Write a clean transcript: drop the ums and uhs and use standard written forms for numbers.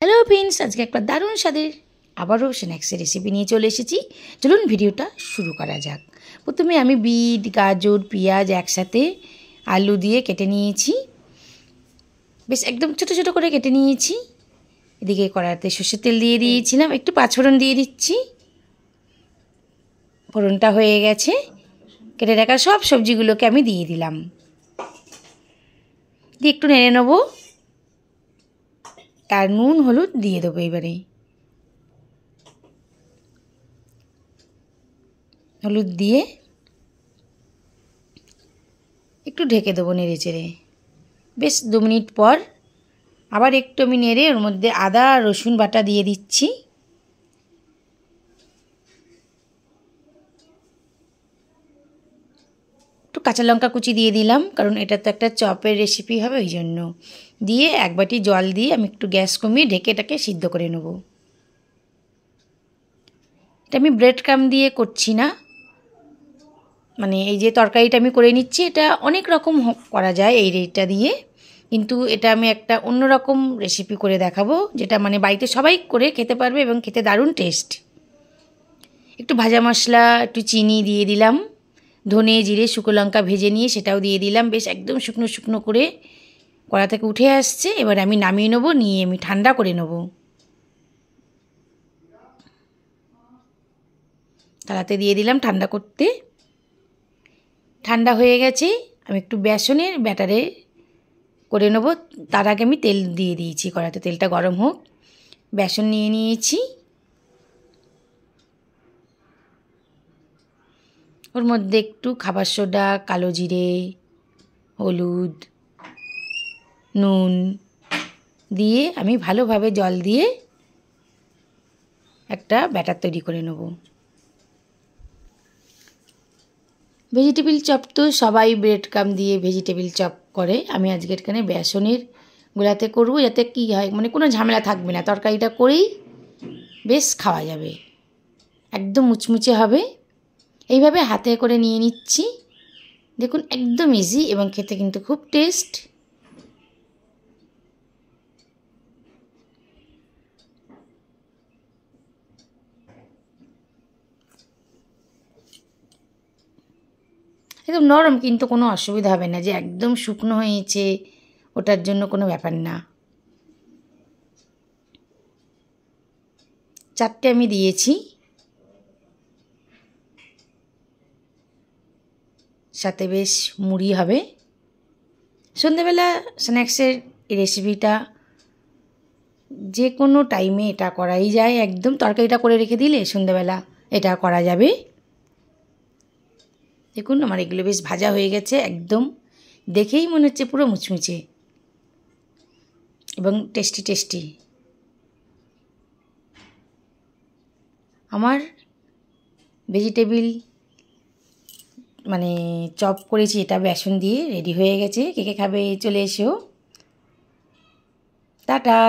Hello friends, আজকে একটা দারুণ স্বাদের আবারও স্ন্যাক্সের রেসিপি নিয়ে চলে এসেছি। চলুন ভিডিওটা শুরু করা যাক। প্রথমে আমি বিট, গাজর, পেঁয়াজ একসাথে আলু দিয়ে কেটে নিয়েছি, বেশ একদম ছোটো ছোটো করে কেটে নিয়েছি। এদিকে কড়াইতে সর্ষের তেল দিয়ে দিয়েছিলাম, একটু পাঁচফোড়ন দিয়ে দিচ্ছি। ফোড়নটা হয়ে গেছে, কেটে রাখা সব সবজিগুলোকে আমি দিয়ে দিলাম, দিয়ে একটু নেড়ে নেবো। আর নুন হলুদ দিয়ে দেবো। এবারে হলুদ দিয়ে একটু ঢেকে দেবো নেড়ে চেড়ে। বেশ 2 মিনিট পর আবার একটু আমি নেড়ে ওর মধ্যে আদা রসুন বাটা দিয়ে দিচ্ছি। একটু কাঁচা লঙ্কা কুচি দিয়ে দিলাম, কারণ এটা তো একটা চপের রেসিপি হবে, ওই জন্য। দিয়ে এক বাটি জল দিয়ে আমি একটু গ্যাস কমিয়ে ঢেকে এটাকে সিদ্ধ করে নেব। এটা আমি ব্রেড ক্রাম্ব দিয়ে করছি না, মানে এই যে তরকারিটা আমি করে নিচ্ছি, এটা অনেক রকম করা যায় এইটা দিয়ে, কিন্তু এটা আমি একটা অন্যরকম রেসিপি করে দেখাবো, যেটা মানে বাড়িতে সবাই করে খেতে পারবে এবং খেতে দারুণ টেস্ট। একটু ভাজা মশলা, একটু চিনি দিয়ে দিলাম, ধনে জিরে শুকনো লঙ্কা ভেজে নিয়ে সেটাও দিয়ে দিলাম। বেশ একদম শুকনো শুকনো করে কড়া থেকে উঠে আসছে। এবার আমি নামিয়ে নেবো, নিয়ে আমি ঠান্ডা করে নেব। তালাতে দিয়ে দিলাম ঠান্ডা করতে। ঠান্ডা হয়ে গেছে, আমি একটু বেসনের ব্যাটারে করে নেব। তার আগে আমি তেল দিয়ে দিয়েছি কড়াতে, তেলটা গরম হোক। বেসন নিয়ে নিয়েছি, ওর মধ্যে একটু খাবার সোডা, কালো জিরে, হলুদ, নুন দিয়ে আমি ভালোভাবে জল দিয়ে একটা ব্যাটার তৈরি করে নেব। ভেজিটেবিল চপ তো সবাই ব্রেড ক্রাম্ব দিয়ে ভেজিটেবিল চপ করে, আমি আজকে এখানে বেসনের গুলাতে করব, যাতে কী হয় মানে কোনো ঝামেলা থাকবে না, তরকারিটা করেই বেশ খাওয়া যাবে, একদম মুচমুচে হবে। এইভাবে হাতে করে নিয়ে নিচ্ছি, দেখুন একদম ইজি এবং খেতে কিন্তু খুব টেস্ট। একদম নরম, কিন্তু কোনো অসুবিধা হবে না যে একদম শুকনো হয়েছে, ওটার জন্য কোনো ব্যাপার না। 4টে আমি দিয়েছি, সাথে বেশ মুড়ি হবে। সন্ধেবেলা স্ন্যাক্সের এই রেসিপিটা যে কোনো টাইমে এটা করাই যায়, একদম তরকারিটা করে রেখে দিলে সন্ধেবেলা এটা করা যাবে। দেখুন আমার এগুলো বেশ ভাজা হয়ে গেছে, একদম দেখেই মনে হচ্ছে পুরো মুচমুচে এবং টেস্টি টেস্টি। আমার ভেজিটেবিল মানে চপ করেছি, এটা বেসন দিয়ে রেডি হয়ে গেছে। কে কে খাবে চলে এসো। টাটা।